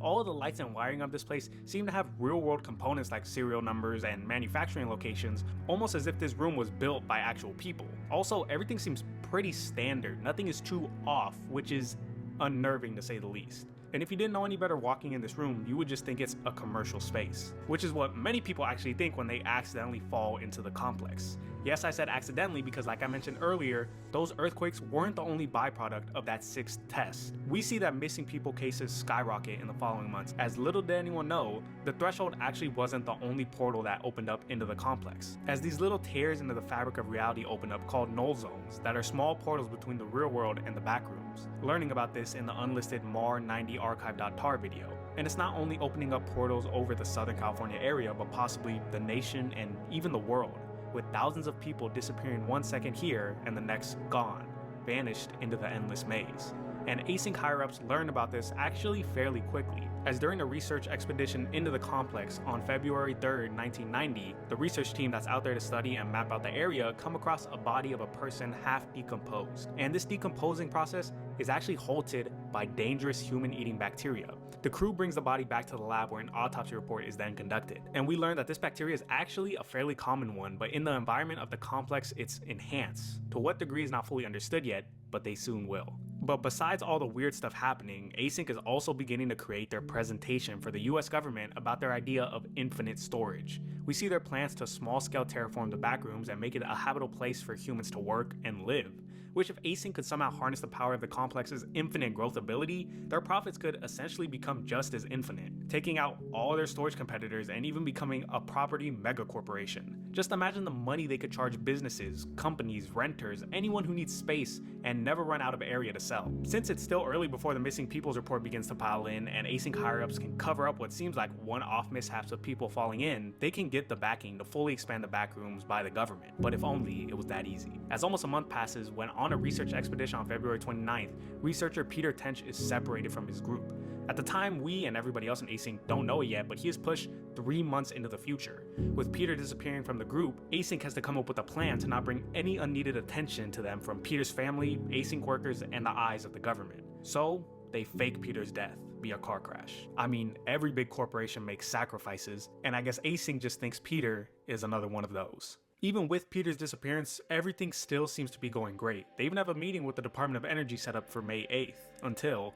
all of the lights and wiring of this place seem to have real-world components like serial numbers and manufacturing locations, almost as if this room was built by actual people. Also, everything seems pretty standard, nothing is too off, which is unnerving to say the least. And if you didn't know any better walking in this room, you would just think it's a commercial space, which is what many people actually think when they accidentally fall into the complex. Yes, I said accidentally because, like I mentioned earlier, those earthquakes weren't the only byproduct of that 6th test. We see that missing people cases skyrocket in the following months. As little did anyone know, the threshold actually wasn't the only portal that opened up into the complex, as these little tears into the fabric of reality open up called null zones that are small portals between the real world and the backrooms. Learning about this in the unlisted mar90archive.tar video. And it's not only opening up portals over the Southern California area, but possibly the nation and even the world, with thousands of people disappearing 1 second here and the next gone, vanished into the endless maze. And async higher-ups learned about this actually fairly quickly, as during a research expedition into the complex on February 3rd, 1990, the research team that's out there to study and map out the area come across a body of a person half decomposed. And this decomposing process is actually halted by dangerous human-eating bacteria. The crew brings the body back to the lab where an autopsy report is then conducted. And we learn that this bacteria is actually a fairly common one, but in the environment of the complex, it's enhanced. To what degree is not fully understood yet, but they soon will. But besides all the weird stuff happening, Async is also beginning to create their presentation for the US government about their idea of infinite storage. We see their plans to small-scale terraform the backrooms and make it a habitable place for humans to work and live, which if Async could somehow harness the power of the complex's infinite growth ability, their profits could essentially become just as infinite, taking out all their storage competitors and even becoming a property megacorporation. Just imagine the money they could charge businesses, companies, renters, anyone who needs space, and never run out of area to sell. Since it's still early before the missing peoples report begins to pile in, and Async higher-ups can cover up what seems like one-off mishaps of people falling in, they can get the backing to fully expand the backrooms by the government. But if only it was that easy. As almost a month passes, when on a research expedition on February 29th, researcher Peter Tench is separated from his group. At the time, we and everybody else in Async don't know it yet, but he is pushed 3 months into the future. With Peter disappearing from the group, Async has to come up with a plan to not bring any unneeded attention to them from Peter's family, Async workers, and the eyes of the government. So, they fake Peter's death via car crash. I mean, every big corporation makes sacrifices, and I guess Async just thinks Peter is another one of those. Even with Peter's disappearance, everything still seems to be going great. They even have a meeting with the Department of Energy set up for May 8th, until...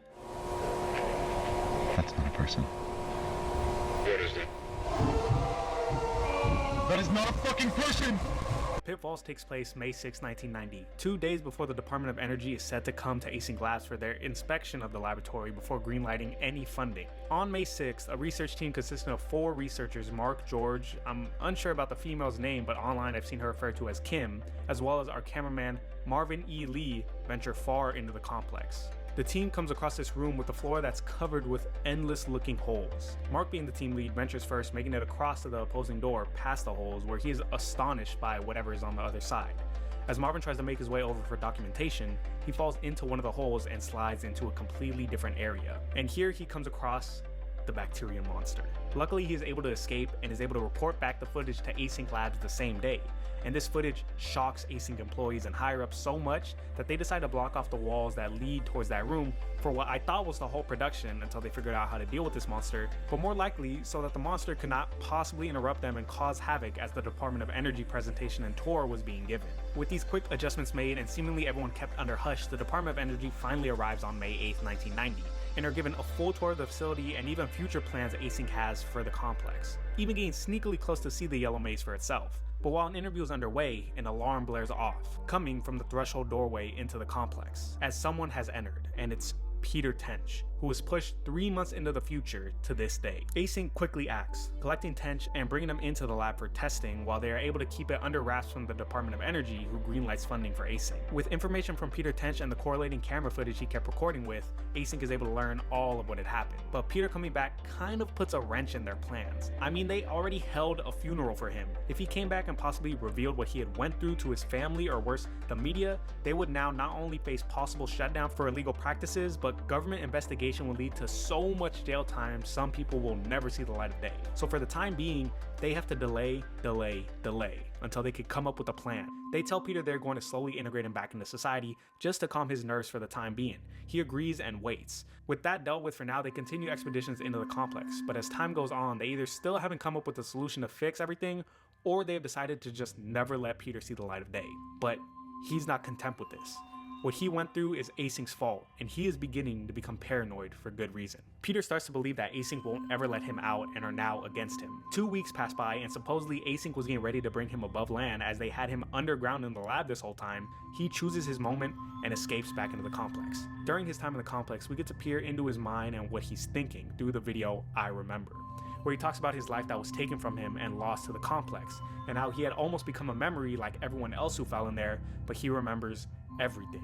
That's not a person. What is that? That is not a fucking person! Pitfalls takes place May 6, 1990, 2 days before the Department of Energy is set to come to Async Labs for their inspection of the laboratory before greenlighting any funding. On May 6th, a research team consisting of 4 researchers, Mark, George, I'm unsure about the female's name, but online I've seen her referred to as Kim, as well as our cameraman Marvin E. Lee, venture far into the complex. The team comes across this room with a floor that's covered with endless looking holes. Mark, being the team lead, ventures first, making it across to the opposing door past the holes, where he is astonished by whatever is on the other side. As Marvin tries to make his way over for documentation, he falls into one of the holes and slides into a completely different area. And here he comes across the bacterium monster. Luckily, he is able to escape and is able to report back the footage to Async Labs the same day. And this footage shocks Async employees and higher-ups so much that they decide to block off the walls that lead towards that room for what I thought was the whole production until they figured out how to deal with this monster, but more likely so that the monster could not possibly interrupt them and cause havoc as the Department of Energy presentation and tour was being given. With these quick adjustments made and seemingly everyone kept under hush, the Department of Energy finally arrives on May 8th, 1990, and are given a full tour of the facility and even future plans Async has for the complex, even getting sneakily close to see the yellow maze for itself. But while an interview is underway, an alarm blares off, coming from the threshold doorway into the complex, as someone has entered, and it's Peter Tench, who was pushed 3 months into the future to this day. Async quickly acts, collecting Tench and bringing him into the lab for testing while they are able to keep it under wraps from the Department of Energy, who greenlights funding for Async. With information from Peter Tench and the correlating camera footage he kept recording with, Async is able to learn all of what had happened. But Peter coming back kind of puts a wrench in their plans. I mean, they already held a funeral for him. If he came back and possibly revealed what he had went through to his family, or worse, the media, they would now not only face possible shutdown for illegal practices, but government investigation investigation will lead to so much jail time, some people will never see the light of day. So for the time being, they have to delay until they could come up with a plan. They tell Peter they're going to slowly integrate him back into society just to calm his nerves for the time being. He agrees and waits. With that dealt with for now, they continue expeditions into the complex, but as time goes on, they either still haven't come up with a solution to fix everything, or they have decided to just never let Peter see the light of day. But he's not content with this. What he went through is Asink's fault, and he is beginning to become paranoid for good reason. Peter starts to believe that Async won't ever let him out and are now against him. 2 weeks pass by, and supposedly Async was getting ready to bring him above land as they had him underground in the lab this whole time. He chooses his moment and escapes back into the complex. During his time in the complex, we get to peer into his mind and what he's thinking through the video I Remember, where he talks about his life that was taken from him and lost to the complex, and how he had almost become a memory like everyone else who fell in there, but he remembers everything.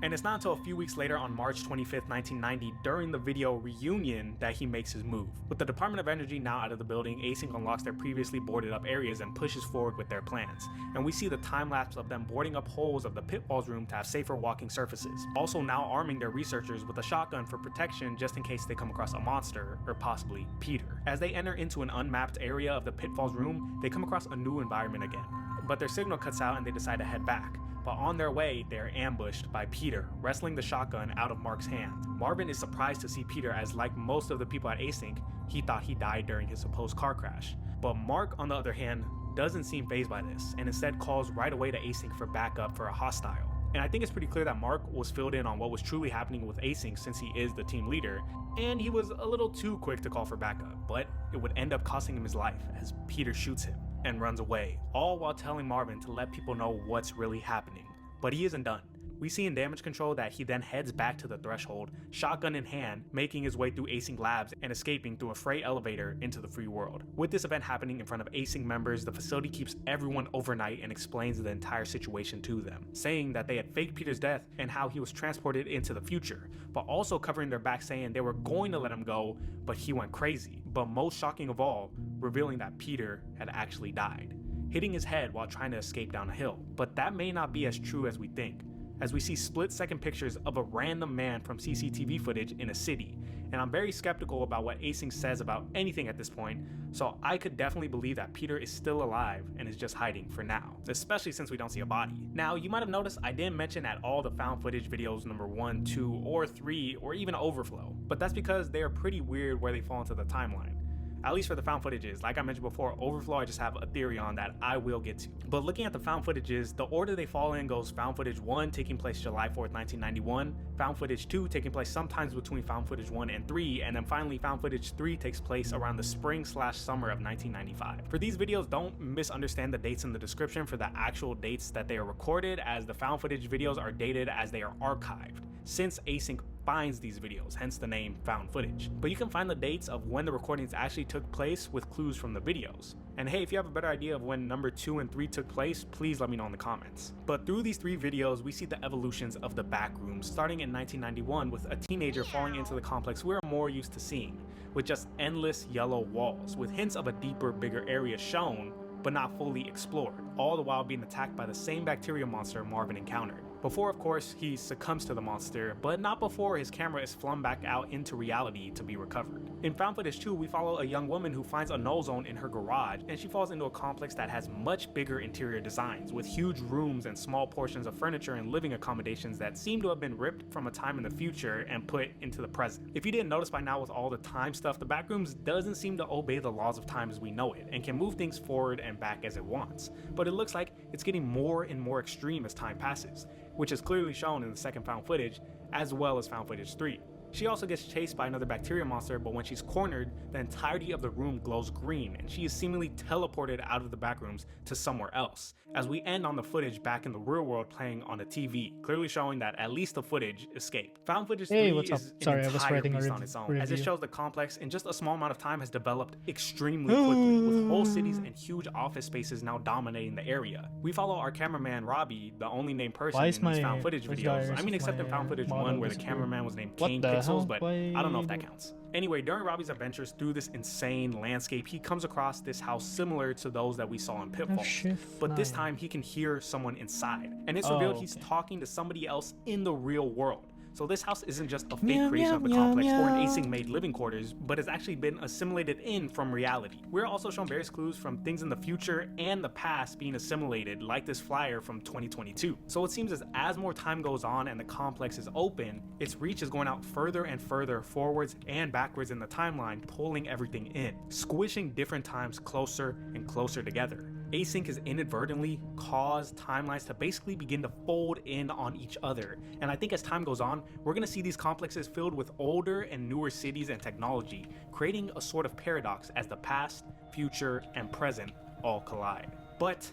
And it's not until a few weeks later on March 25th, 1990, during the video Reunion, that he makes his move. With the Department of Energy now out of the building, Async unlocks their previously boarded up areas and pushes forward with their plans. And we see the time lapse of them boarding up holes of the pitfalls room to have safer walking surfaces. Also now arming their researchers with a shotgun for protection just in case they come across a monster, or possibly Peter. As they enter into an unmapped area of the pitfalls room, they come across a new environment again. But their signal cuts out and they decide to head back. But on their way, they are ambushed by Peter, wrestling the shotgun out of Mark's hand. Marvin is surprised to see Peter as, like most of the people at Async, he thought he died during his supposed car crash. But Mark, on the other hand, doesn't seem fazed by this, and instead calls right away to Async for backup for a hostile. And I think it's pretty clear that Mark was filled in on what was truly happening with Async since he is the team leader, and he was a little too quick to call for backup, but it would end up costing him his life as Peter shoots him and runs away, all while telling Marvin to let people know what's really happening. But he isn't done. We see in damage control that he then heads back to the threshold, shotgun in hand, making his way through Async labs and escaping through a freight elevator into the free world. With this event happening in front of Async members, the facility keeps everyone overnight and explains the entire situation to them, saying that they had faked Peter's death and how he was transported into the future, but also covering their back saying they were going to let him go, but he went crazy. But most shocking of all, revealing that Peter had actually died, hitting his head while trying to escape down a hill. But that may not be as true as we think, as we see split-second pictures of a random man from CCTV footage in a city, and I'm very skeptical about what Async says about anything at this point, so I could definitely believe that Peter is still alive and is just hiding for now, especially since we don't see a body. Now, you might have noticed I didn't mention at all the found footage videos number 1, 2, or 3, or even Overflow, but that's because they are pretty weird where they fall into the timeline. At least for the found footages. Like I mentioned before, Overflow I just have a theory on that I will get to. But looking at the found footages, the order they fall in goes found footage 1 taking place July 4th, 1991, found footage 2 taking place sometimes between found footage 1 and 3, and then finally found footage 3 takes place around the spring/summer of 1995. For these videos, don't misunderstand the dates in the description for the actual dates that they are recorded, as the found footage videos are dated as they are archived, since Async finds these videos, hence the name found footage. But you can find the dates of when the recordings actually took place with clues from the videos. And hey, if you have a better idea of when number 2 and 3 took place, please let me know in the comments. But through these 3 videos, we see the evolutions of the back rooms, starting in 1991 with a teenager falling into the complex we're more used to seeing, with just endless yellow walls, with hints of a deeper, bigger area shown, but not fully explored, all the while being attacked by the same bacteria monster Marvin encountered. Before, of course, he succumbs to the monster, but not before his camera is flung back out into reality to be recovered. In found footage 2, we follow a young woman who finds a null zone in her garage, and she falls into a complex that has much bigger interior designs, with huge rooms and small portions of furniture and living accommodations that seem to have been ripped from a time in the future and put into the present. If you didn't notice by now with all the time stuff, the backrooms doesn't seem to obey the laws of time as we know it, and can move things forward and back as it wants. But it looks like it's getting more and more extreme as time passes, which is clearly shown in the second found footage, as well as found footage 3. She also gets chased by another bacteria monster, but when she's cornered, the entirety of the room glows green, and she is seemingly teleported out of the backrooms to somewhere else, as we end on the footage back in the real world playing on a TV, clearly showing that at least the footage escaped. Found footage 3 is an entire beast on its own, as it shows the complex in just a small amount of time has developed extremely quickly, with whole cities and huge office spaces now dominating the area. We follow our cameraman Robbie, the only named person in these found footage videos. I mean, except in found footage 1 where the cameraman was named Kane Pixels, but I don't know if that counts. Anyway, during Robbie's adventures through this insane landscape, he comes across this house similar to those that we saw in Pitfalls, but this time he can hear someone inside, and it's revealed he's talking to somebody else in the real world. So this house isn't just a fake creation of the complex or an async-made living quarters, but has actually been assimilated in from reality. We're also shown various clues from things in the future and the past being assimilated, like this flyer from 2022. So it seems as more time goes on and the complex is open, its reach is going out further and further forwards and backwards in the timeline, pulling everything in, squishing different times closer and closer together. Async has inadvertently caused timelines to basically begin to fold in on each other, and I think as time goes on, we're going to see these complexes filled with older and newer cities and technology, creating a sort of paradox as the past, future, and present all collide. But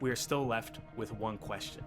we're still left with one question.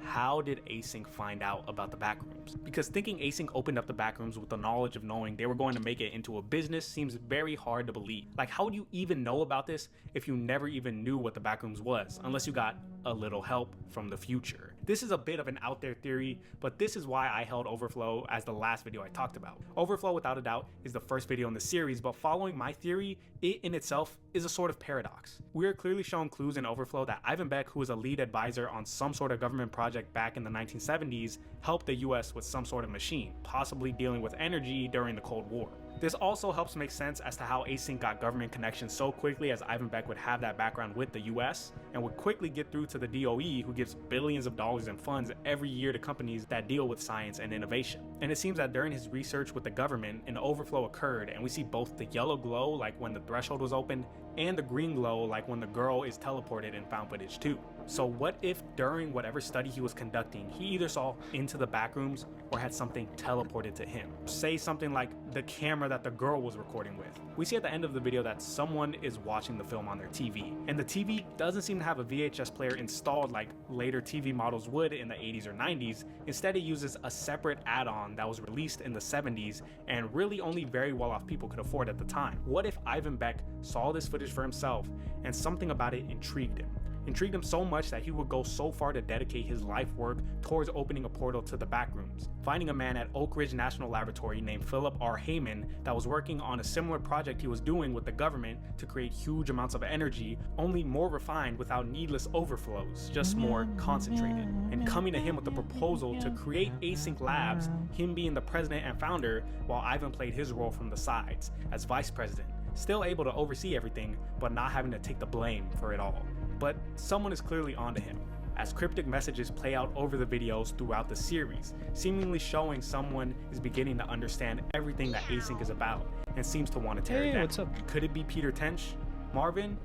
How did Async find out about the backrooms? Because thinking Async opened up the backrooms with the knowledge of knowing they were going to make it into a business seems very hard to believe. Like, how would you even know about this if you never even knew what the backrooms was, unless you got a little help from the future? This is a bit of an out there theory, but this is why I held Overflow as the last video I talked about. Overflow, without a doubt, is the first video in the series, but following my theory, it in itself is a sort of paradox. We are clearly shown clues in Overflow that Ivan Beck, who was a lead advisor on some sort of government project back in the 1970s, helped the US with some sort of machine, possibly dealing with energy during the Cold War. This also helps make sense as to how Async got government connections so quickly, as Ivan Beck would have that background with the US and would quickly get through to the DOE, who gives billions of dollars in funds every year to companies that deal with science and innovation. And it seems that during his research with the government, an overflow occurred, and we see both the yellow glow, like when the threshold was opened, and the green glow, like when the girl is teleported in found footage too. So what if during whatever study he was conducting, he either saw into the backrooms or had something teleported to him? Say something like the camera that the girl was recording with. We see at the end of the video that someone is watching the film on their TV, and the TV doesn't seem to have a VHS player installed like later TV models would in the 80s or 90s. Instead, it uses a separate add-on that was released in the 70s and really only very well-off people could afford at the time. What if Ivan Beck saw this footage for himself and something about it intrigued him so much that he would go so far to dedicate his life work towards opening a portal to the backrooms, finding a man at Oak Ridge National Laboratory named Philip R. Heyman that was working on a similar project he was doing with the government to create huge amounts of energy, only more refined without needless overflows, just more concentrated, and coming to him with a proposal to create Async Labs, him being the president and founder, while Ivan played his role from the sides as vice president, still able to oversee everything but not having to take the blame for it all. But someone is clearly onto him, as cryptic messages play out over the videos throughout the series, seemingly showing someone is beginning to understand everything that Async is about and seems to want to tear it down. What's up? Could it be Peter Tench, Marvin,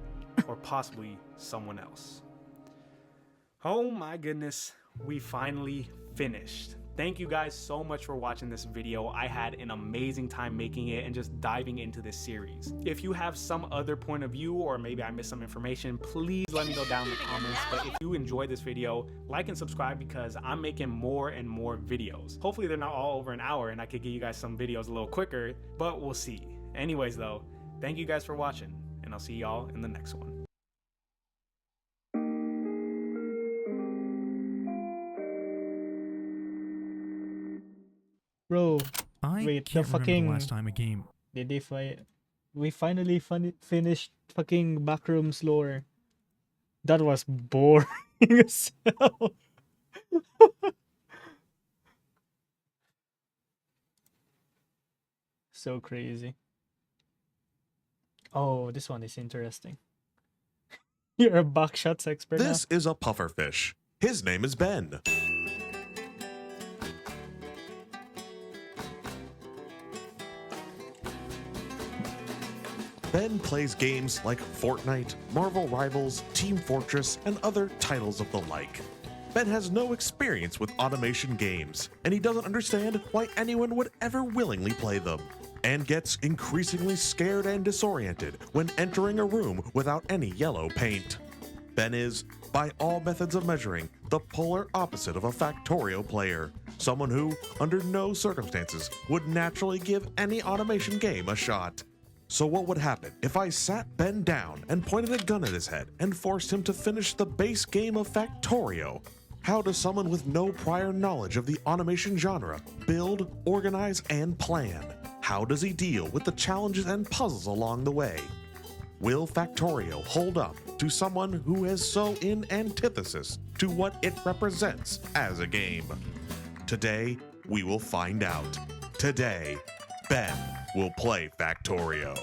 or possibly someone else? Oh my goodness, we finally finished. Thank you guys so much for watching this video. I had an amazing time making it and just diving into this series. If you have some other point of view, or maybe I missed some information, please let me know down in the comments. But if you enjoyed this video, like and subscribe, because I'm making more and more videos. Hopefully they're not all over an hour and I could get you guys some videos a little quicker, but we'll see. Anyways though, thank you guys for watching, and I'll see y'all in the next one. Bro, I wait, can't the remember fucking the last time a game. did they fight? We finally finished fucking Backrooms lore. That was boring as hell. So crazy. Oh, this one is interesting. You're a backshots expert This is a pufferfish. His name is Ben. Ben plays games like Fortnite, Marvel Rivals, Team Fortress, and other titles of the like. Ben has no experience with automation games, and he doesn't understand why anyone would ever willingly play them, and gets increasingly scared and disoriented when entering a room without any yellow paint. Ben is, by all methods of measuring, the polar opposite of a Factorio player, someone who, under no circumstances, would naturally give any automation game a shot. So what would happen if I sat Ben down and pointed a gun at his head and forced him to finish the base game of Factorio? How does someone with no prior knowledge of the automation genre build, organize, and plan? How does he deal with the challenges and puzzles along the way? Will Factorio hold up to someone who is so in antithesis to what it represents as a game? Today, We will find out. Today, Ben will play Factorio.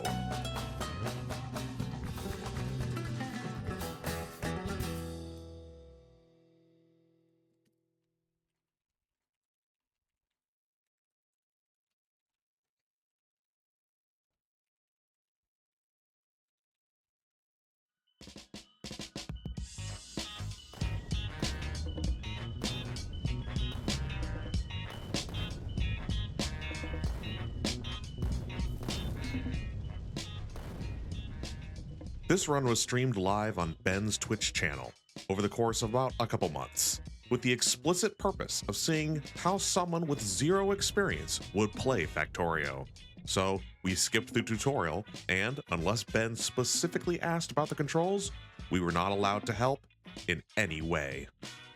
This run was streamed live on Ben's Twitch channel over the course of about a couple months, with the explicit purpose of seeing how someone with zero experience would play Factorio. So we skipped the tutorial, and unless Ben specifically asked about the controls, we were not allowed to help in any way.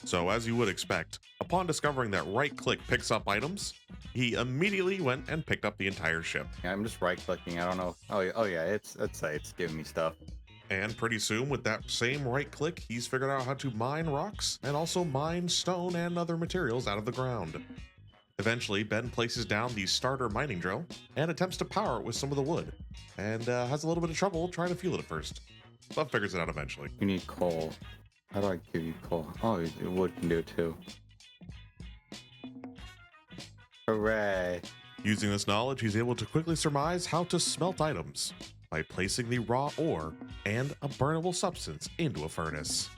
So as you would expect, upon discovering that right-click picks up items, he immediately went and picked up the entire ship. Yeah, I'm just right-clicking. I don't know. Oh yeah, it's giving me stuff. And pretty soon, with that same right click, he's figured out how to mine rocks and also mine stone and other materials out of the ground. Eventually, Ben places down the starter mining drill and attempts to power it with some of the wood, and has a little bit of trouble trying to fuel it at first, but figures it out eventually. You need coal. How do I give you coal? Oh, wood can do it too. Hooray. Using this knowledge, he's able to quickly surmise how to smelt items by placing the raw ore and a burnable substance into a furnace.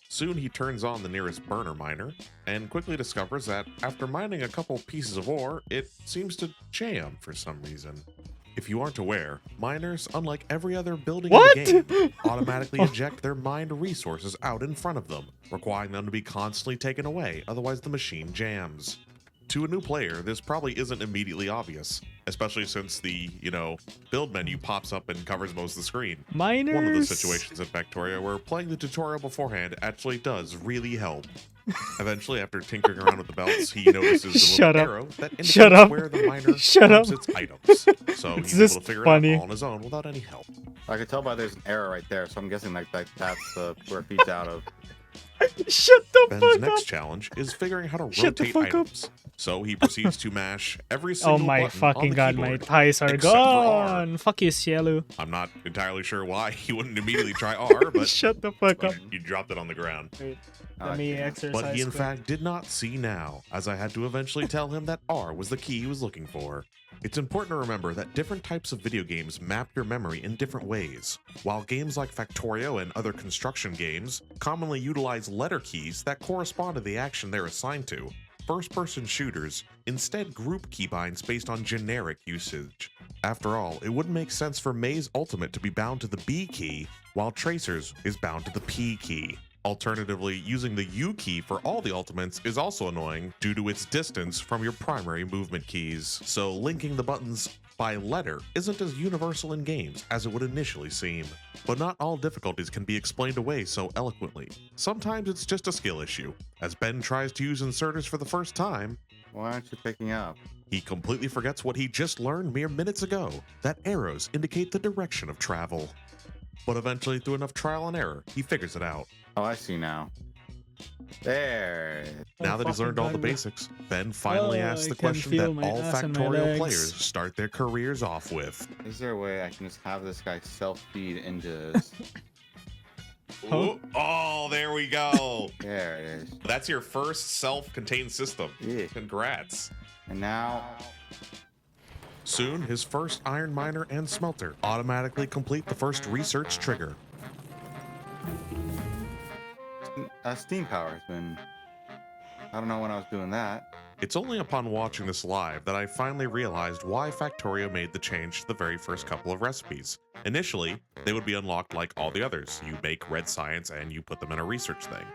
Soon he turns on the nearest burner miner and quickly discovers that after mining a couple pieces of ore, it seems to jam for some reason. If you aren't aware, miners, unlike every other building in the game, automatically eject their mined resources out in front of them, requiring them to be constantly taken away, otherwise the machine jams. To a new player, this probably isn't immediately obvious, especially since the, build menu pops up and covers most of the screen. Miners. One of the situations in Factorio where playing the tutorial beforehand actually does really help. Eventually, after tinkering around with the belts, he notices the little arrow that indicates where the miner dumps its items. So he's able to figure it out all on his own without any help. I can tell by there's an arrow right there, so I'm guessing that's where it feeds out of. Shut the Ben's fuck next up. challenge is figuring how to Shut the rotate fuck up. items. So he proceeds to mash every single Oh my button fucking on the god, my keyboard, thighs are except for R. gone. Fuck you, Cielo. I'm not entirely sure why he wouldn't immediately try R, but Shut the fuck up. you dropped it on the ground. Wait, let me exercise. But he in quick. fact did not see now, as I had to eventually tell him that R was the key he was looking for. It's important to remember that different types of video games map your memory in different ways. While games like Factorio and other construction games commonly utilize letter keys that correspond to the action they're assigned to, first-person shooters instead group keybinds based on generic usage. After all, it wouldn't make sense for Maze Ultimate to be bound to the B key, while Tracers is bound to the P key. Alternatively, using the U key for all the ultimates is also annoying due to its distance from your primary movement keys, so linking the buttons by letter isn't as universal in games as it would initially seem. But not all difficulties can be explained away so eloquently. Sometimes it's just a skill issue. As Ben tries to use inserters for the first time, Why aren't you picking up? he completely forgets what he just learned mere minutes ago, that arrows indicate the direction of travel. But eventually, through enough trial and error, he figures it out. Oh, I see now. There. Now that he's learned all the basics, Ben finally Oh, asks I the can question feel that my all ass and my Factorio legs. players start their careers off with. Is there a way I can just have this guy self-feed into this? Ooh, oh, there we go. There it is. That's your first self-contained system. Yeah. Congrats. And now, Soon, his first iron miner and smelter automatically complete the first research trigger. steam power has been... I don't know when I was doing that. It's only upon watching this live that I finally realized why Factorio made the change to the very first couple of recipes. Initially, they would be unlocked like all the others. You make red science and you put them in a research thing.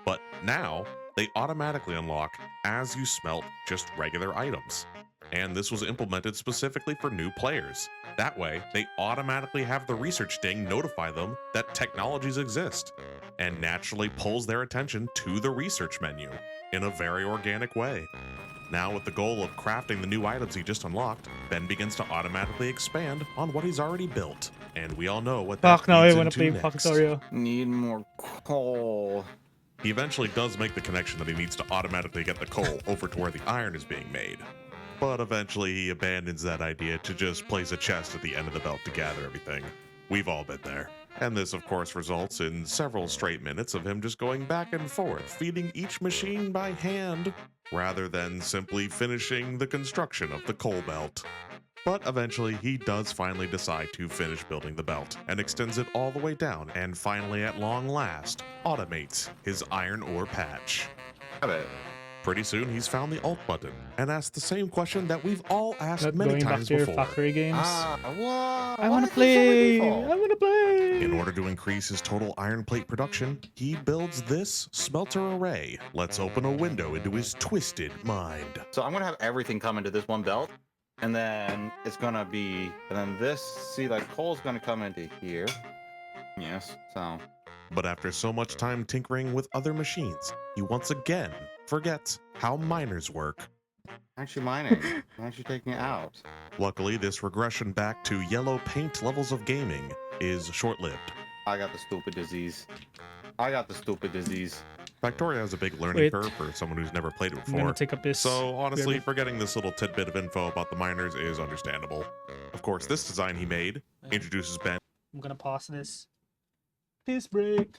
But now, they automatically unlock as you smelt just regular items. And this was implemented specifically for new players. That way, they automatically have the research ding notify them that technologies exist, and naturally pulls their attention to the research menu in a very organic way. Now, with the goal of crafting the new items he just unlocked, Ben begins to automatically expand on what he's already built. And we all know what that Fuck, now I leads want to into play next. Factorio. Need more coal. He eventually does make the connection that he needs to automatically get the coal over to where the iron is being made. But eventually he abandons that idea to just place a chest at the end of the belt to gather everything. We've all been there. And this, of course, results in several straight minutes of him just going back and forth, feeding each machine by hand, rather than simply finishing the construction of the coal belt. But eventually, he does finally decide to finish building the belt, and extends it all the way down, and finally, at long last, automates his iron ore patch. Got it. Pretty soon, he's found the alt button, and asked the same question that we've all asked Not many going back times to your before. factory games. What? I want to play. I want to play. In order to increase his total iron plate production, he builds this smelter array. Let's open a window into his twisted mind. So I'm gonna have everything come into this one belt, and then it's gonna be, and then this. See, like coal's gonna come into here. Yes. So But after so much time tinkering with other machines, he once again forgets how miners work. actually mining. I'm actually taking it out. Luckily, this regression back to yellow paint levels of gaming is short-lived. I got the stupid disease. I got the stupid disease. Factorio has a big learning Wait. curve for someone who's never played it I'm gonna before. take up this. So honestly, Really? forgetting this little tidbit of info about the miners is understandable. Of course, this design he made introduces Ben I'm gonna pause this. Piss break.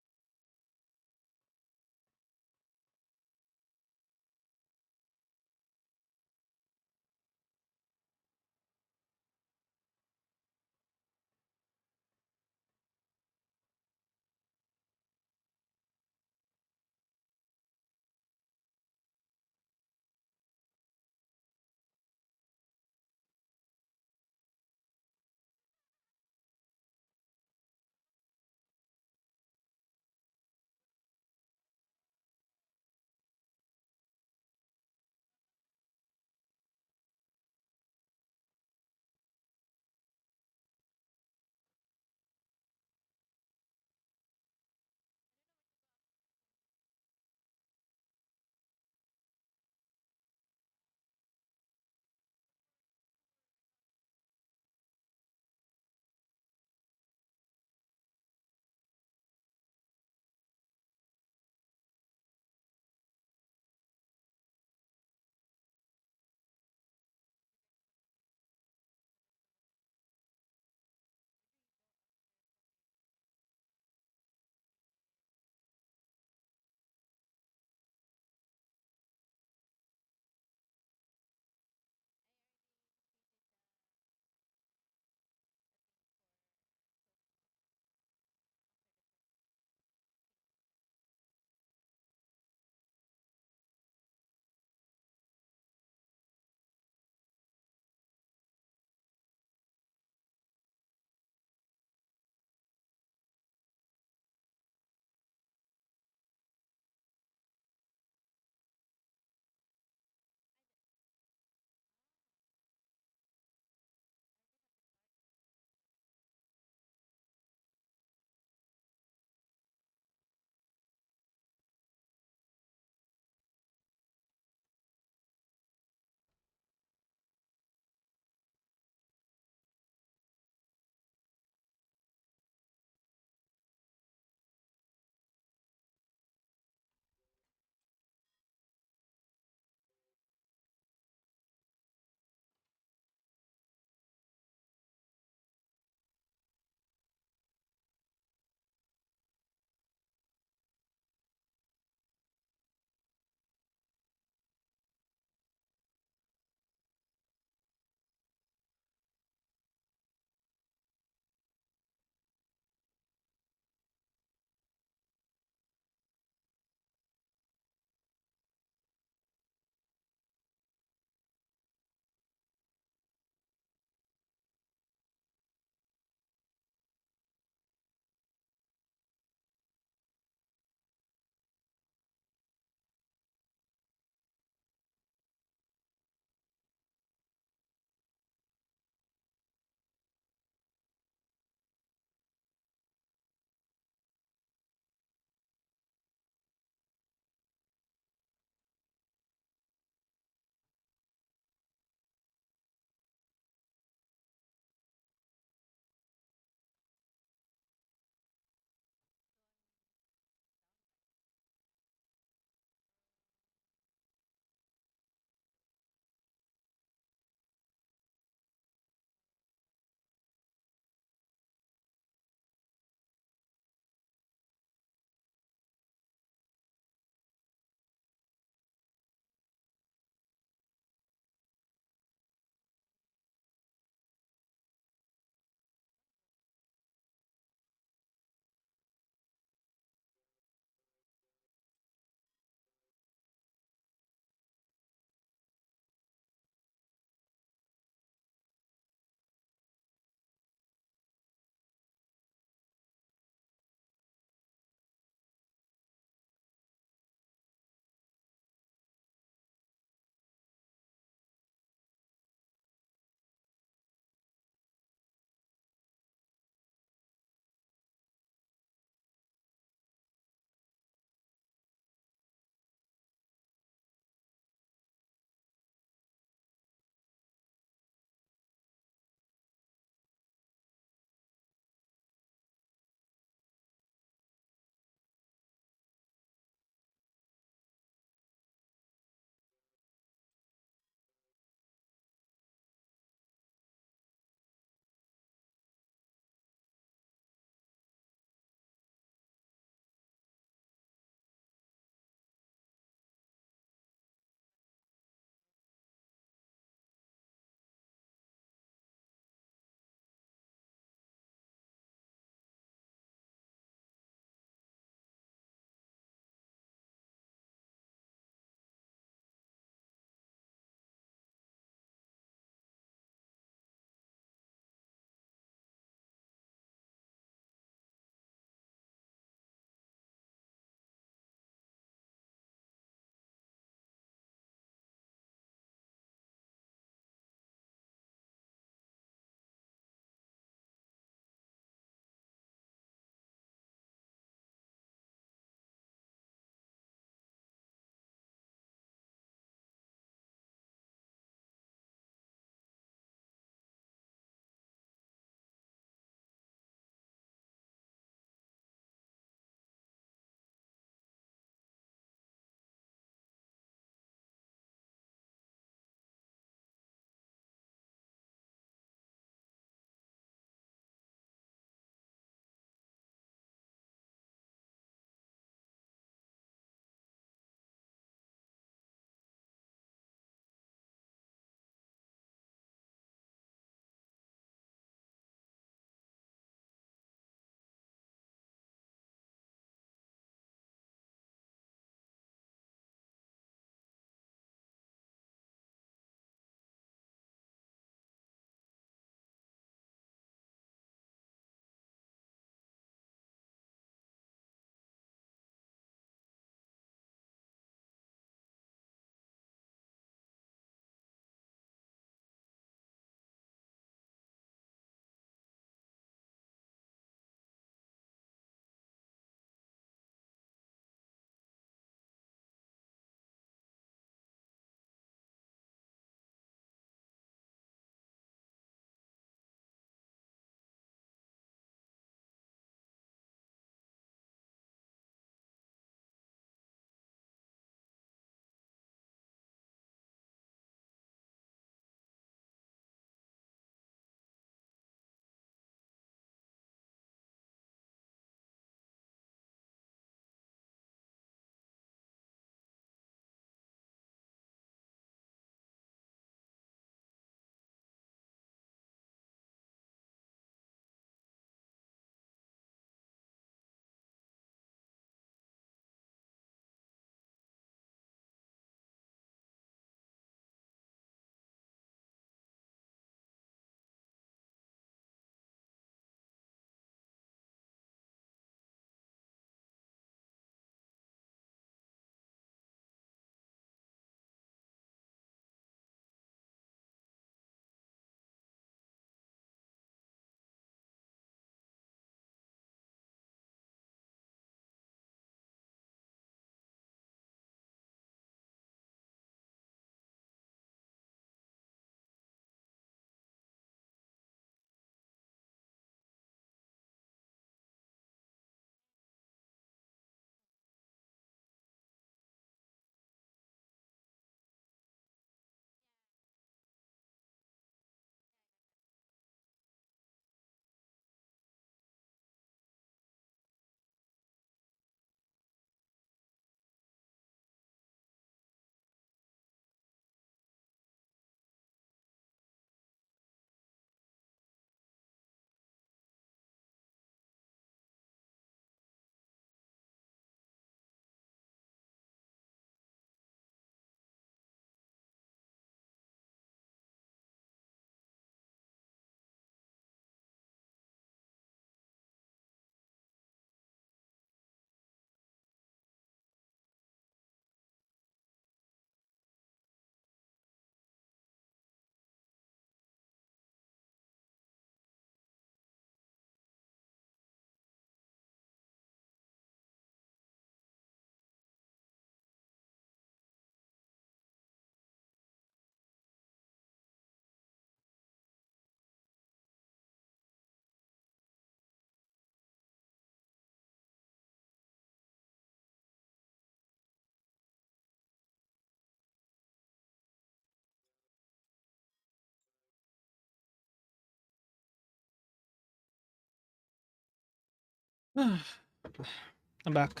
I'm back.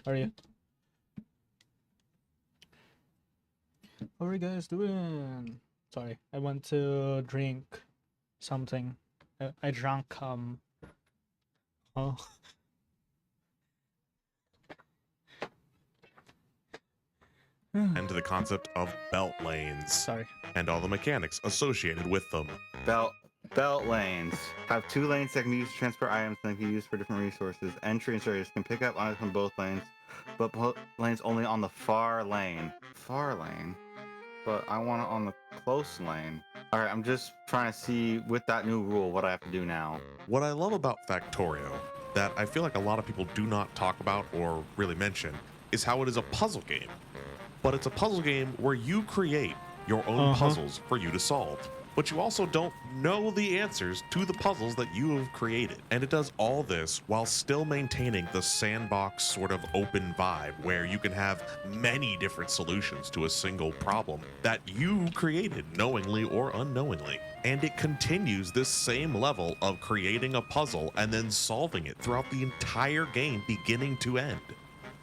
How are you? How are you guys doing? Sorry, I went to drink something. I drank oh. And to the concept of belt lanes Sorry. and all the mechanics associated with them. Belt lanes have 2 lanes that can be used to transfer items and can be used for different resources. Entry instructors can pick up items from both lanes, but lanes only on the far lane. Far lane? But I want it on the close lane. Alright, I'm just trying to see with that new rule what I have to do now. What I love about Factorio, that I feel like a lot of people do not talk about or really mention, is how it is a puzzle game. But it's a puzzle game where you create your own puzzles for you to solve. But you also don't know the answers to the puzzles that you have created. And it does all this while still maintaining the sandbox sort of open vibe where you can have many different solutions to a single problem that you created knowingly or unknowingly. And it continues this same level of creating a puzzle and then solving it throughout the entire game, beginning to end.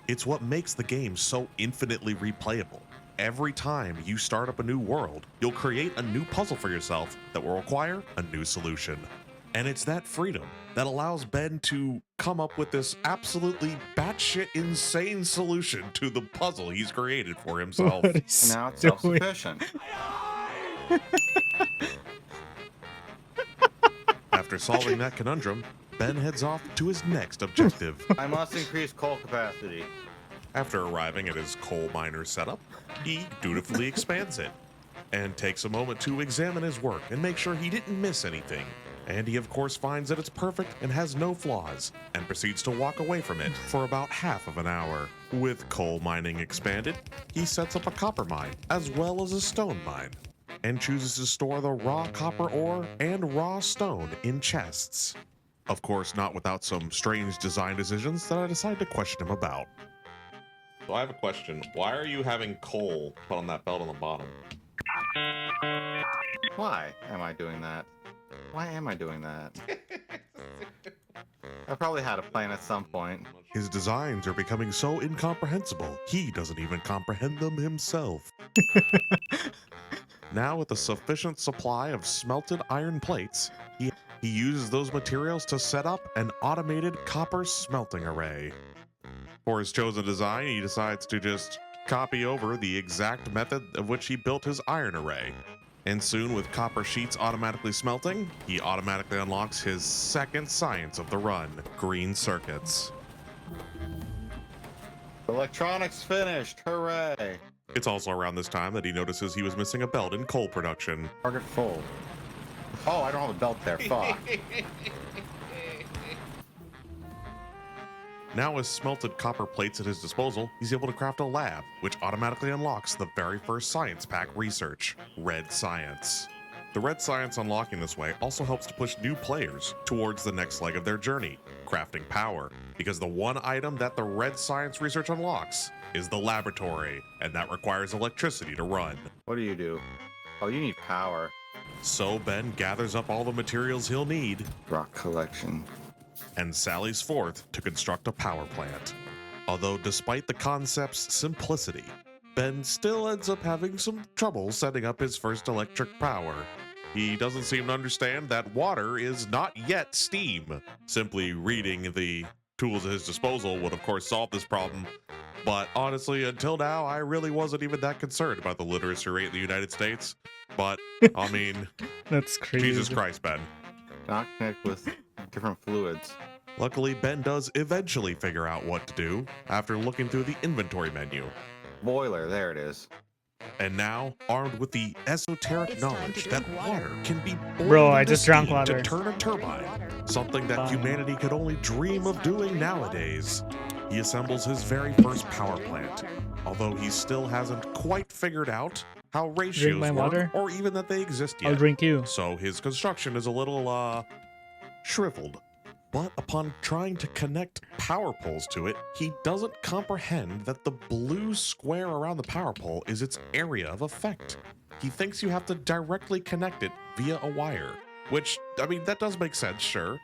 It's what makes the game so infinitely replayable. Every time you start up a new world, you'll create a new puzzle for yourself that will require a new solution. And it's that freedom that allows Ben to come up with this absolutely batshit insane solution to the puzzle he's created for himself. What is Now it's doing? self-sufficient. After solving that conundrum, Ben heads off to his next objective. I must increase coal capacity. After arriving at his coal miner setup, he dutifully expands it and takes a moment to examine his work and make sure he didn't miss anything. And he of course finds that it's perfect and has no flaws, and proceeds to walk away from it for about half of an hour. With coal mining expanded, he sets up a copper mine as well as a stone mine, and chooses to store the raw copper ore and raw stone in chests. Of course, not without some strange design decisions that I decide to question him about. So I have a question. Why are you having coal put on that belt on the bottom? Why am I doing that? Why am I doing that? I probably had a plan at some point. His designs are becoming so incomprehensible, he doesn't even comprehend them himself. Now with a sufficient supply of smelted iron plates, he uses those materials to set up an automated copper smelting array. For his chosen design, he decides to just copy over the exact method of which he built his iron array. And soon, with copper sheets automatically smelting, he automatically unlocks his second science of the run, green circuits. Electronics finished, hooray! It's also around this time that he notices he was missing a belt in coal production. Target full. Oh, I don't have a belt there, fuck. Now with smelted copper plates at his disposal, he's able to craft a lab, which automatically unlocks the very first science pack research, Red Science. The Red Science unlocking this way also helps to push new players towards the next leg of their journey, crafting power, because the one item that the Red Science research unlocks is the laboratory, and that requires electricity to run. What do you do? Oh, you need power. So Ben gathers up all the materials he'll need Rock collection. and sallies forth to construct a power plant. Although despite the concept's simplicity, Ben still ends up having some trouble setting up his first electric power. He doesn't seem to understand that water is not yet steam. Simply reading the tools at his disposal would of course solve this problem, but honestly, until now, I really wasn't even that concerned about the literacy rate in the United States. But, I mean, That's crazy. Jesus Christ, Ben. Not connect with different fluids. Luckily, Ben does eventually figure out what to do after looking through the inventory menu. Boiler, there it is. And now, armed with the esoteric It's time knowledge to that drink water water. can be boiled Bro, I into just drank steam water. to turn a turbine, something that Fine. humanity could only dream of doing nowadays. He assembles his very first power plant, although he still hasn't quite figured out how ratios my work, water? or even that they exist yet. I'll drink you. So his construction is a little, shriveled. But upon trying to connect power poles to it, he doesn't comprehend that the blue square around the power pole is its area of effect. He thinks you have to directly connect it via a wire, which, I mean, that does make sense, sure.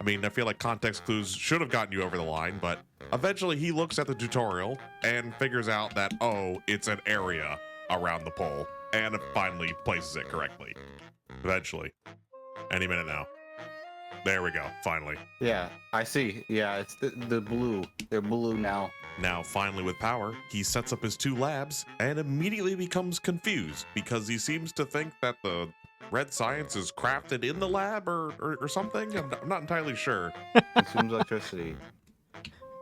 I mean, I feel like context clues should have gotten you over the line, but eventually he looks at the tutorial and figures out that, oh, it's an area around the pole, and finally places it correctly. Eventually. Any minute now. There we go, finally. Yeah, I see. Yeah, it's the blue. They're blue now. Now, finally with power, he sets up his 2 labs and immediately becomes confused because he seems to think that the red science is crafted in the lab or something. I'm not entirely sure. Consumes electricity.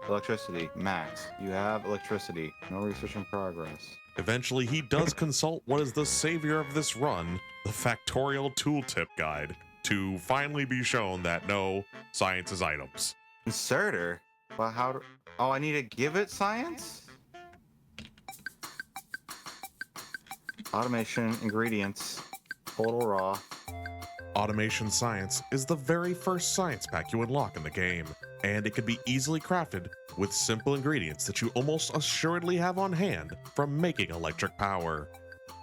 Electricity, max. You have electricity. No research in progress. Eventually, he does consult what is the savior of this run, the Factorial Tooltip Guide, to finally be shown that no, science is items. Inserter? Well, how do... Oh, I need to give it science? Automation, ingredients, total raw. Automation Science is the very first science pack you unlock in the game, and it can be easily crafted with simple ingredients that you almost assuredly have on hand from making electric power.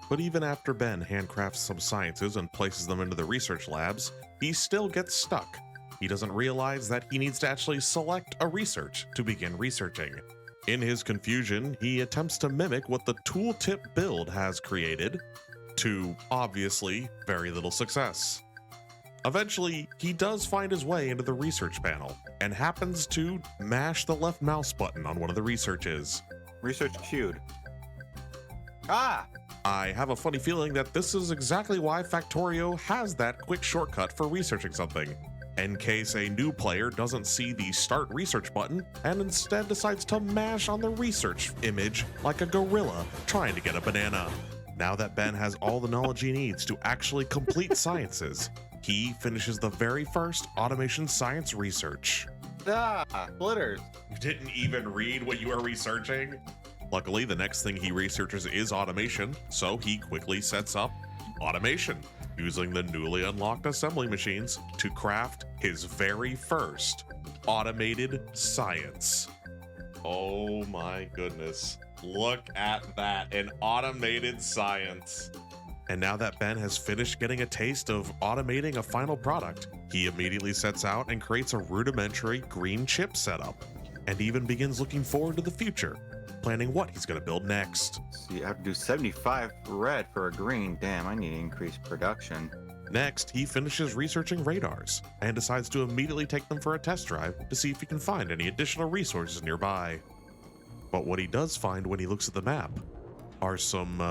But even after Ben handcrafts some sciences and places them into the research labs, he still gets stuck. He doesn't realize that he needs to actually select a research to begin researching. In his confusion, he attempts to mimic what the tooltip build has created, to obviously very little success. Eventually, he does find his way into the research panel and happens to mash the left mouse button on one of the researches. Research queued. Ah! I have a funny feeling that this is exactly why Factorio has that quick shortcut for researching something, in case a new player doesn't see the start research button and instead decides to mash on the research image like a gorilla trying to get a banana. Now that Ben has all the knowledge he needs to actually complete sciences, he finishes the very first automation science research. Ah! Splitters. You didn't even read what you were researching? Luckily, the next thing he researches is automation, so he quickly sets up automation, using the newly unlocked assembly machines to craft his very first automated science. Oh my goodness. Look at that, an automated science. And now that Ben has finished getting a taste of automating a final product, he immediately sets out and creates a rudimentary green chip setup, and even begins looking forward to the future, planning what he's going to build next. So you have to do 75 red for a green. Damn, I need to increase production. Next, he finishes researching radars and decides to immediately take them for a test drive to see if he can find any additional resources nearby. But what he does find when he looks at the map are some,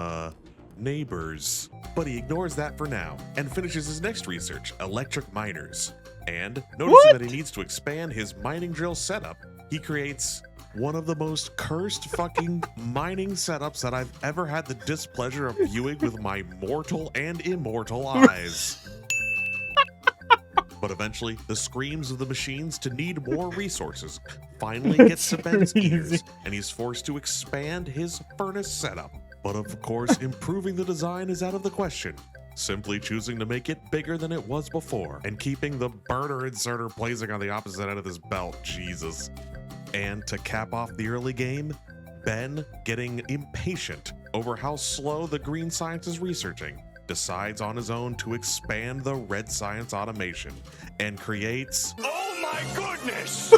neighbors. But he ignores that for now and finishes his next research, electric miners. And noticing that he needs to expand his mining drill setup, he creates one of the most cursed fucking mining setups that I've ever had the displeasure of viewing with my mortal and immortal eyes. But eventually, the screams of the machines to need more resources finally gets to Ben's ears, and he's forced to expand his furnace setup. But of course, improving the design is out of the question, simply choosing to make it bigger than it was before, and keeping the burner inserter blazing on the opposite end of this belt, Jesus. And to cap off the early game, Ben, getting impatient over how slow the green science is researching, decides on his own to expand the red science automation and creates... Oh my goodness!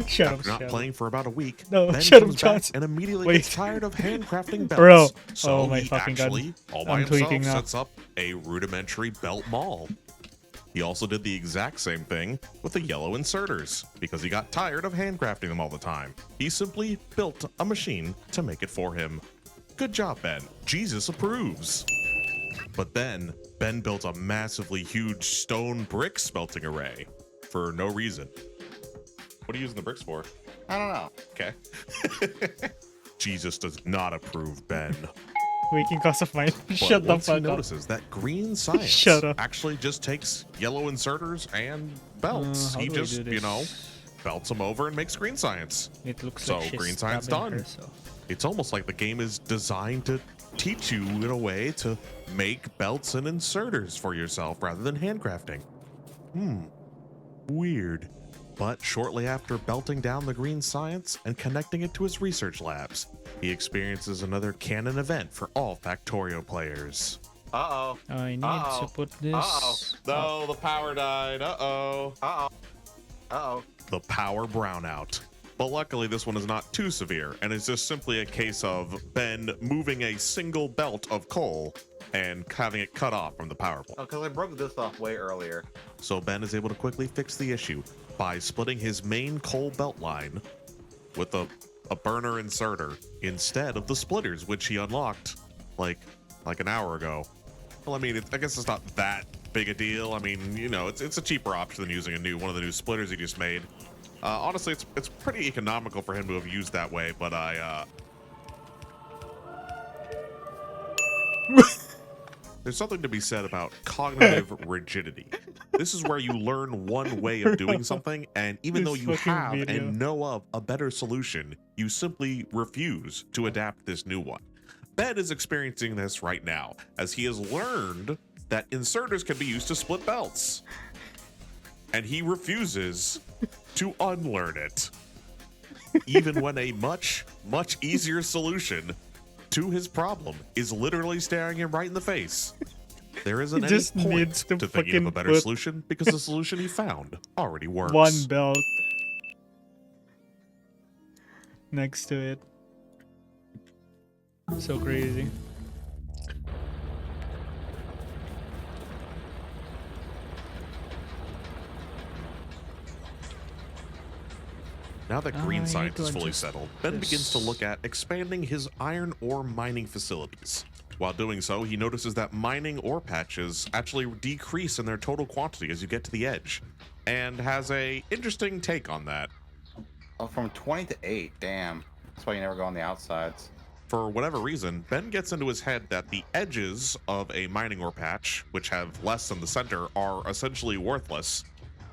Shut up, After not shut up. playing for about a week, No, Ben shut up, comes back Johnson. and immediately Wait. gets tired of handcrafting belts. Bro. So Oh my he fucking God. actually, all by I'm himself, tweaking now. sets up a rudimentary belt maul. He also did the exact same thing with the yellow inserters, because he got tired of handcrafting them all the time. He simply built a machine to make it for him. Good job, Ben. Jesus approves. But then, Ben built a massively huge stone brick smelting array for no reason. What are you using the bricks for? I don't know. Okay. Jesus does not approve, Ben. Waking cause of mine. But Shut the once he fuck up. notices that green science Shut up. actually just takes yellow inserters and belts. How He do I just, do you know, this? belts them over and makes green science. It looks So, like she's green science stabbing done. herself. It's almost like the game is designed to teach you in a way to make belts and inserters for yourself rather than handcrafting. Weird. But shortly after belting down the green science and connecting it to his research labs, he experiences another canon event for all Factorio players. Uh-oh. I need Uh-oh. to put this. Uh-oh. No, the power died. Uh-oh. Uh-oh. Uh-oh. The power brownout. But luckily this one is not too severe, and it's just simply a case of Ben moving a single belt of coal and having it cut off from the power plant. Oh, because I broke this off way earlier. So Ben is able to quickly fix the issue by splitting his main coal belt line with a burner inserter instead of the splitters, which he unlocked like an hour ago. Well, I mean, I guess it's not that big a deal. I mean, you know, it's a cheaper option than using one of the new splitters he just made. Honestly, it's pretty economical for him to have used that way, but there's something to be said about cognitive rigidity. This is where you learn one way of doing something, and even though This you fucking have video. and know of a better solution, you simply refuse to adapt this new one. Ben is experiencing this right now, as he has learned that inserters can be used to split belts. And he refuses to unlearn it. Even when a much, much easier solution to his problem is literally staring him right in the face. There isn't He any just point needs to to thinking of a fucking better put- solution because the solution he found already works. One belt next to it. So crazy. Now that I green need science to is fully adjust settled, Ben begins to this. look at expanding his iron ore mining facilities. While doing so, he notices that mining ore patches actually decrease in their total quantity as you get to the edge, and has a interesting take on that. Oh, from 20 to 8. Damn. That's why you never go on the outsides. For whatever reason, Ben gets into his head that the edges of a mining ore patch, which have less than the center, are essentially worthless,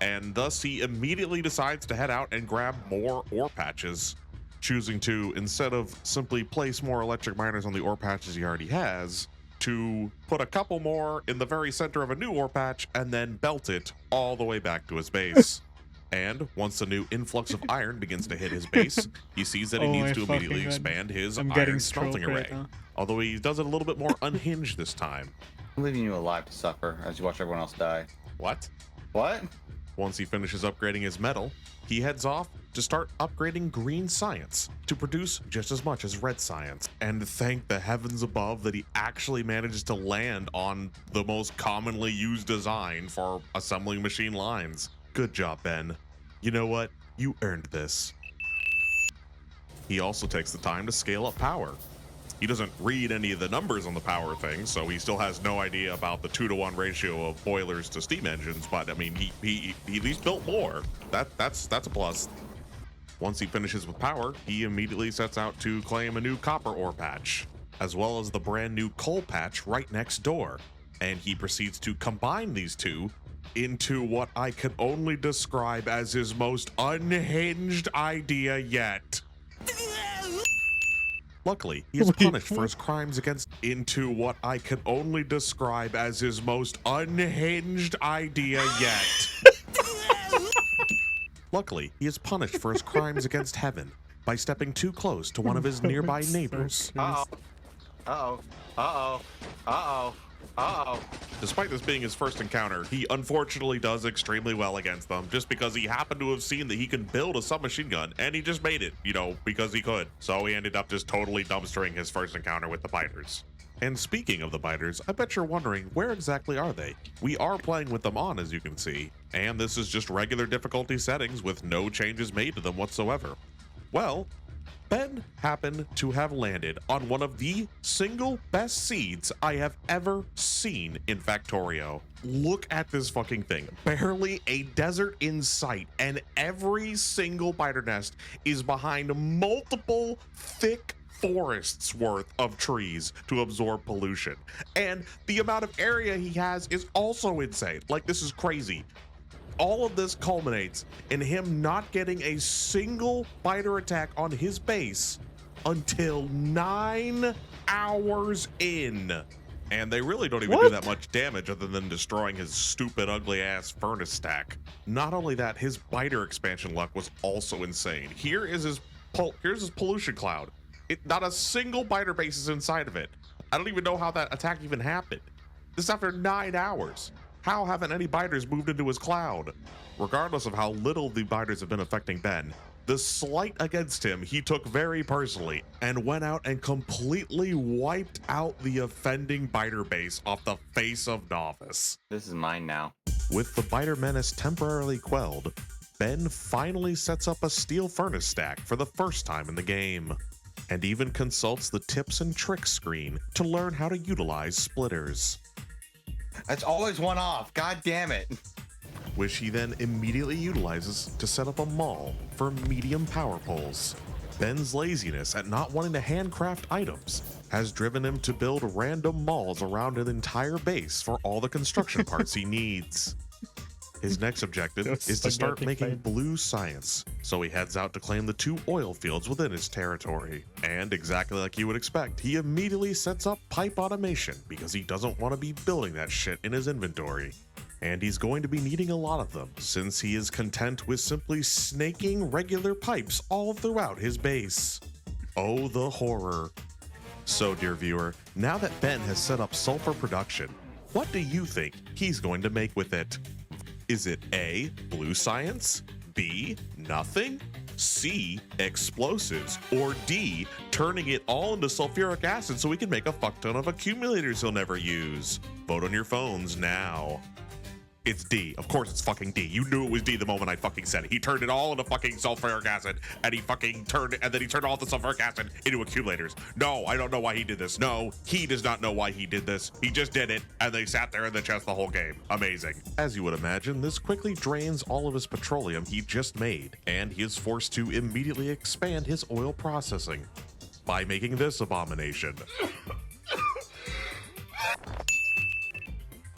and thus he immediately decides to head out and grab more ore patches, choosing to, instead of simply place more electric miners on the ore patches he already has, to put a couple more in the very center of a new ore patch and then belt it all the way back to his base. And once the new influx of iron begins to hit his base, he sees that he Oh needs my to immediately fucking God. expand his I'm iron getting smelting stroke array. right now. Although he does it a little bit more unhinged this time. I'm leaving you alive to suffer as you watch everyone else die. What? What? Once he finishes upgrading his metal, he heads off to start upgrading green science to produce just as much as red science. And thank the heavens above that he actually manages to land on the most commonly used design for assembling machine lines. Good job, Ben. You know what? You earned this. He also takes the time to scale up power. He doesn't read any of the numbers on the power thing, so he still has no idea about the 2-to-1 ratio of boilers to steam engines, but I mean, he at least built more. That's a plus. Once he finishes with power, he immediately sets out to claim a new copper ore patch, as well as the brand new coal patch right next door. And he proceeds to combine these two into what I can only describe as his most unhinged idea yet. Luckily, he is punished for his crimes against into what I can only describe as his most unhinged idea yet. Luckily, he is punished for his crimes against heaven by stepping too close to one of his nearby neighbors. Uh-oh. Uh-oh. Uh-oh. Uh-oh. Uh-oh. Despite this being his first encounter, he unfortunately does extremely well against them just because he happened to have seen that he can build a submachine gun and he just made it, you know, because he could. So he ended up just totally dumpstering his first encounter with the biters. And speaking of the biters, I bet you're wondering, where exactly are they? We are playing with them on, as you can see, and this is just regular difficulty settings with no changes made to them whatsoever. Well, Ben happened to have landed on one of the single best seeds I have ever seen in Factorio. Look at this fucking thing. Barely a desert in sight, and every single biter nest is behind multiple thick forests worth of trees to absorb pollution. And the amount of area he has is also insane. Like, this is crazy. All of this culminates in him not getting a single biter attack on his base until 9 hours in. And they really don't even do that much damage other than destroying his stupid, ugly-ass furnace stack. Not only that, his biter expansion luck was also insane. Here's his pollution cloud. Not a single biter base is inside of it. I don't even know how that attack even happened. This is after 9 hours. How haven't any biters moved into his cloud? Regardless of how little the biters have been affecting Ben, the slight against him he took very personally and went out and completely wiped out the offending biter base off the face of Novice. This is mine now. With the biter menace temporarily quelled, Ben finally sets up a steel furnace stack for the first time in the game, and even consults the tips and tricks screen to learn how to utilize splitters. That's always one off. God damn it. Which he then immediately utilizes to set up a mall for medium power poles. Ben's laziness at not wanting to handcraft items has driven him to build random malls around an entire base for all the construction parts he needs. His next objective is to start making blue science, so he heads out to claim the 2 oil fields within his territory. And exactly like you would expect, he immediately sets up pipe automation because he doesn't want to be building that shit in his inventory. And he's going to be needing a lot of them, since he is content with simply snaking regular pipes all throughout his base. Oh, the horror. So, dear viewer, now that Ben has set up sulfur production, what do you think he's going to make with it? Is it A, blue science, B, nothing, C, explosives, or D, turning it all into sulfuric acid so he can make a fuck ton of accumulators he'll never use? Vote on your phones now. It's D. Of course it's fucking D. You knew it was D the moment I fucking said it. He turned it all into fucking sulfuric acid, and he fucking turned it, and then he turned all the sulfuric acid into accumulators. No, I don't know why he did this. No, he does not know why he did this. He just did it, and they sat there in the chest the whole game. Amazing. As you would imagine, this quickly drains all of his petroleum he just made, and he is forced to immediately expand his oil processing by making this abomination.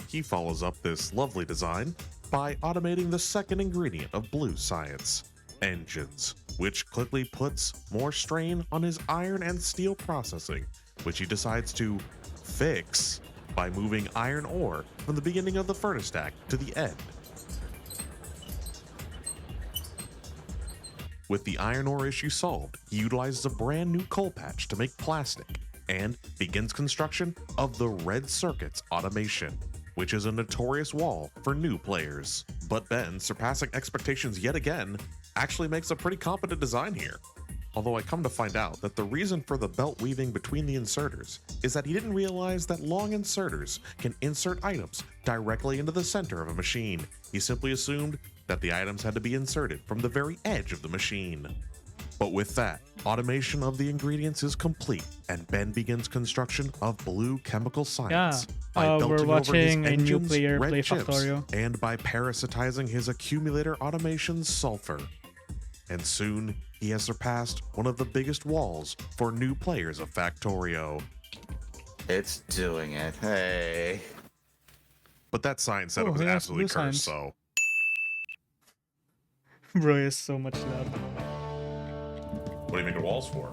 He follows up this lovely design by automating the second ingredient of blue science, engines, which quickly puts more strain on his iron and steel processing, which he decides to fix by moving iron ore from the beginning of the furnace stack to the end. With the iron ore issue solved, he utilizes a brand new coal patch to make plastic and begins construction of the red circuits automation, which is a notorious wall for new players. But Ben, surpassing expectations yet again, actually makes a pretty competent design here. Although I come to find out that the reason for the belt weaving between the inserters is that he didn't realize that long inserters can insert items directly into the center of a machine. He simply assumed that the items had to be inserted from the very edge of the machine. But with that, automation of the ingredients is complete, and Ben begins construction of blue chemical science. We're watching a new player red play chips, Factorio. and by parasitizing his accumulator automation's sulfur. And soon, he has surpassed one of the biggest walls for new players of Factorio. It's doing it. Hey. But that science said it Oh, was yeah, absolutely blue cursed, science. so... Bro is so much loud. What are you making walls for?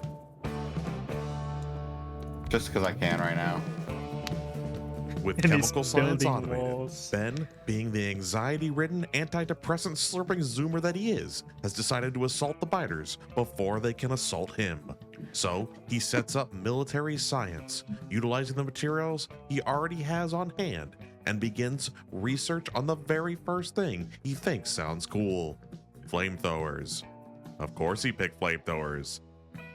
Just because I can right now. With And he's chemical science building automated, walls. Ben, being the anxiety-ridden, antidepressant slurping zoomer that he is, has decided to assault the biters before they can assault him. So, he sets up military science, utilizing the materials he already has on hand, and begins research on the very first thing he thinks sounds cool: flamethrowers. Of course he picked flamethrowers.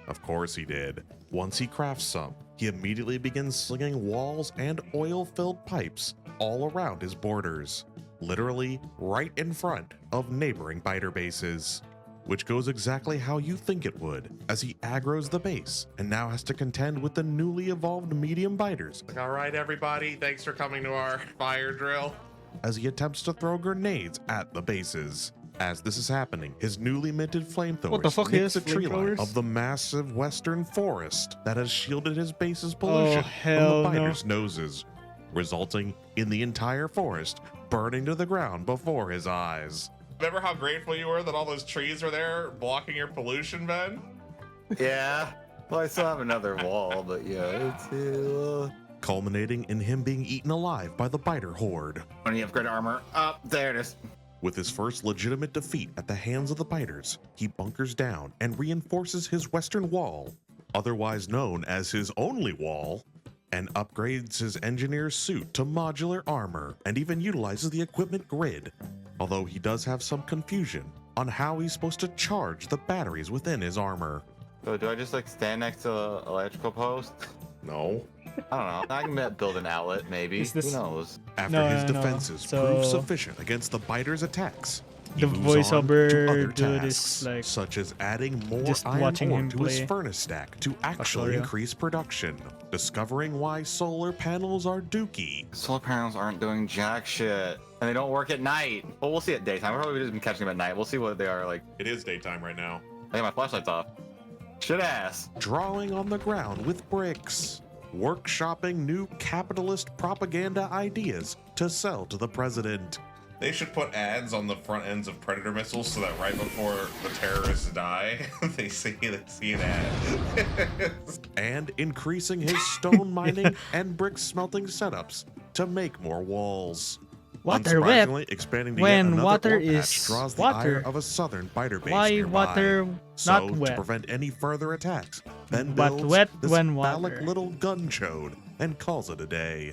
Of course he did. Once he crafts some, he immediately begins slinging walls and oil-filled pipes all around his borders, literally right in front of neighboring biter bases, which goes exactly how you think it would, as he aggroes the base and now has to contend with the newly evolved medium biters. All right, everybody, thanks for coming to our fire drill. As he attempts to throw grenades at the bases. As this is happening, his newly minted flamethrowers What the fuck nick is the tree line flamethrowers? of the massive western forest that has shielded his base's pollution from hell the no. biters' noses, resulting in the entire forest burning to the ground before his eyes. Remember how grateful you were that all those trees were there blocking your pollution, Ben? Yeah. Well, I still have another wall, but yeah, it's culminating in him being eaten alive by the biter horde. When you upgrade armor, up there it is. With his first legitimate defeat at the hands of the biters, he bunkers down and reinforces his western wall, otherwise known as his only wall, and upgrades his engineer's suit to modular armor and even utilizes the equipment grid, although he does have some confusion on how he's supposed to charge the batteries within his armor. So do I just like stand next to an electrical post? No. I don't know. I can build an outlet, maybe. Is this- Who knows? After No, his no, no. defenses So- prove sufficient against the biters' attacks, he The moves on to voiceover other dude is, tasks, like, such as adding more just iron watching ore him to his play furnace stack to actually Factorio. increase production, discovering why solar panels are dookie, Solar panels aren't doing jack shit. And they don't work at night. Well, we'll see at daytime. We're probably just been catching them at night. We'll see what they are like. It is daytime right now. I got my flashlights off. Shit ass. Drawing on the ground with bricks, workshopping new capitalist propaganda ideas to sell to the president. They should put ads on the front ends of Predator missiles so that right before the terrorists die, they see an ad. And increasing his stone mining and brick smelting setups to make more walls. Water wet. Unsurprisingly, expanding to when yet another water ore patch is draws the water. ire of a southern biter base Why nearby. water So, not to wet? prevent any further attacks, Ben But builds wet this when phallic water. little gun chode and calls it a day.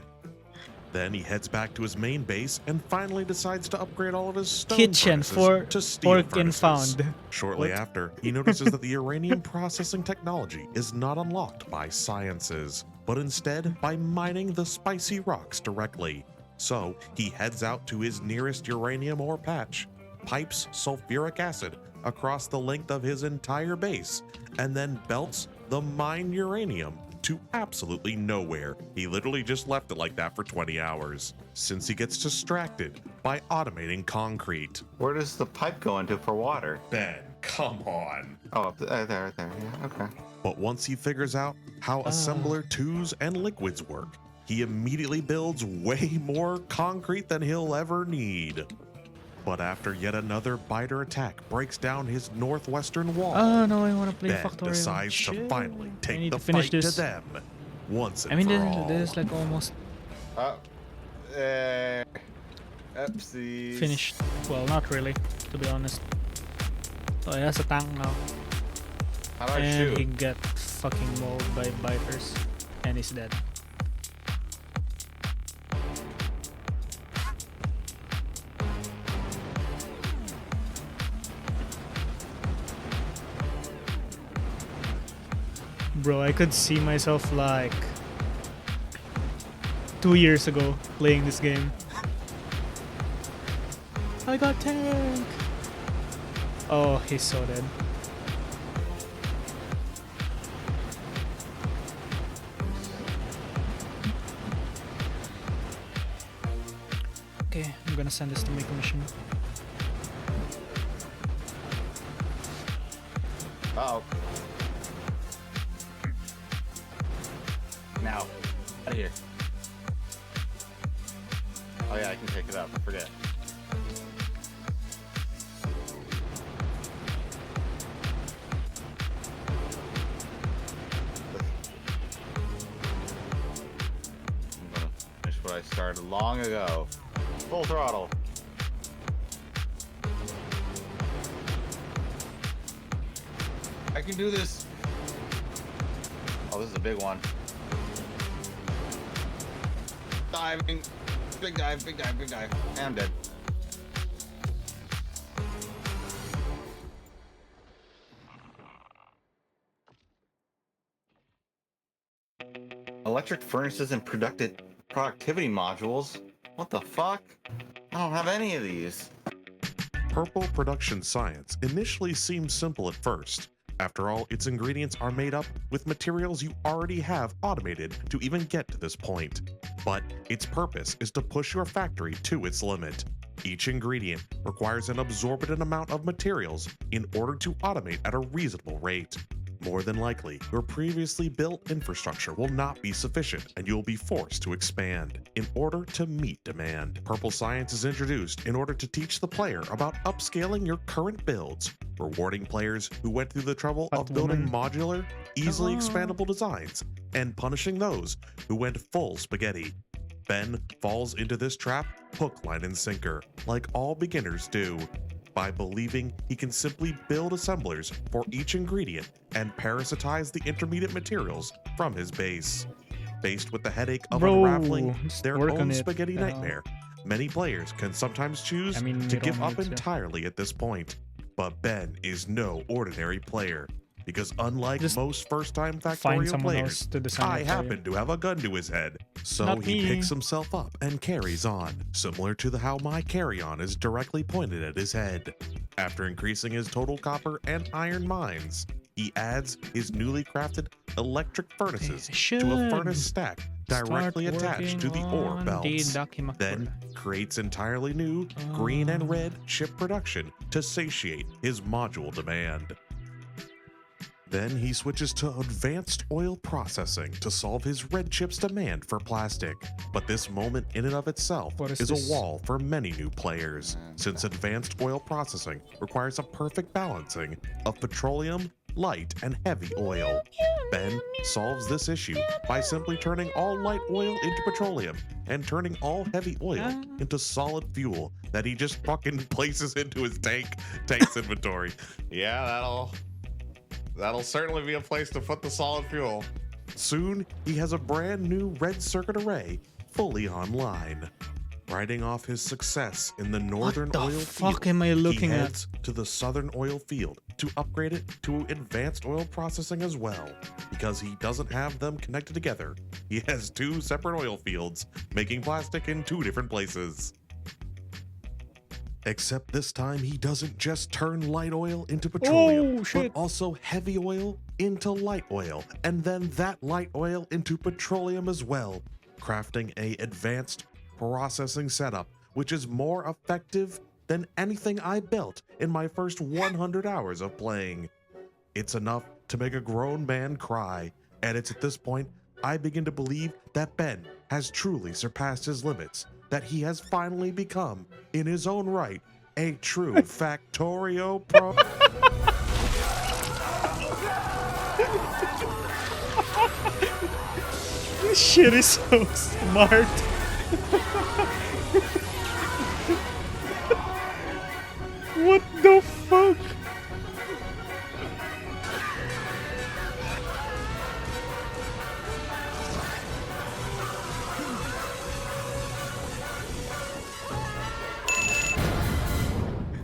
Then he heads back to his main base and finally decides to upgrade all of his stone Kitchen furnaces for to steel pork and furnaces. found. Shortly What? after, he notices that the uranium processing technology is not unlocked by sciences, but instead by mining the spicy rocks directly. So he heads out to his nearest uranium ore patch, pipes sulfuric acid across the length of his entire base, and then belts the mined uranium to absolutely nowhere. He literally just left it like that for 20 hours, since he gets distracted by automating concrete. Where does the pipe go into for water? Ben, come on. Oh, up there, right there. Yeah, okay. But once he figures out how assembler 2s and liquids work, he immediately builds way more concrete than he'll ever need. But after yet another biter attack breaks down his northwestern wall, Oh no, I want to play Ben Factorio. decides to Shit. finally I take need the to finish fight this. to them once and I mean, for this, all. this is like almost Oopsies. finished. Well, not really, to be honest. So he has a tank now, How do I and he shoot? got fucking mauled by biters, and he's dead. Bro, I could see myself like 2 years ago playing this game. I got tank! Oh, he's so dead. Okay, I'm gonna send this to make a mission. Oh. Now. Out of here. Oh yeah, I can pick it up. I forget. I'm gonna finish what I started long ago. Full throttle. I can do this. Oh, this is a big one. Diving. Big dive, big dive, big dive. And I'm dead. Electric furnaces and productivity modules? What the fuck? I don't have any of these. Purple production science initially seems simple at first. After all, its ingredients are made up with materials you already have automated to even get to this point. But its purpose is to push your factory to its limit. Each ingredient requires an absorbent amount of materials in order to automate at a reasonable rate. More than likely, your previously built infrastructure will not be sufficient and you'll be forced to expand in order to meet demand. Purple Science is introduced in order to teach the player about upscaling your current builds, rewarding players who went through the trouble of building modular, easily expandable designs, and punishing those who went full spaghetti. Ben falls into this trap hook, line, and sinker, like all beginners do, by believing he can simply build assemblers for each ingredient and parasitize the intermediate materials from his base. Faced with the headache of unraveling their own spaghetti nightmare, many players can sometimes choose to give up entirely at this point. But Ben is no ordinary player, because unlike most first-time Factorio players, I happen to have a gun to his head. So he picks himself up and carries on, similar to how my carry-on is directly pointed at his head. After increasing his total copper and iron mines, he adds his newly crafted electric furnaces to a furnace stack directly attached to the ore belts. Then creates entirely new green and red chip production to satiate his module demand. Then he switches to advanced oil processing to solve his red chip's demand for plastic. But this moment in and of itself is a wall for many new players, since advanced oil processing requires a perfect balancing of petroleum, light, and heavy oil. Ben solves this issue by simply turning all light oil into petroleum and turning all heavy oil into solid fuel that he just fucking places into his tank's inventory. Yeah, that'll certainly be a place to put the solid fuel. Soon, he has a brand new red circuit array fully online. Riding off his success in the northern oil field, he heads to the southern oil field to upgrade it to advanced oil processing as well. Because he doesn't have them connected together, he has two separate oil fields, making plastic in two different places. Except this time he doesn't just turn light oil into petroleum, but also heavy oil into light oil, and then that light oil into petroleum as well, crafting a advanced processing setup, which is more effective than anything I built in my first 100 hours of playing. It's enough to make a grown man cry, and it's at this point I begin to believe that Ben has truly surpassed his limits, that he has finally become, in his own right, a true Factorio pro. This shit is so smart. What the fuck?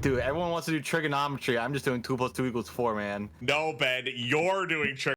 Dude, everyone wants to do trigonometry. I'm just doing 2 + 2 = 4, man. No, Ben, you're doing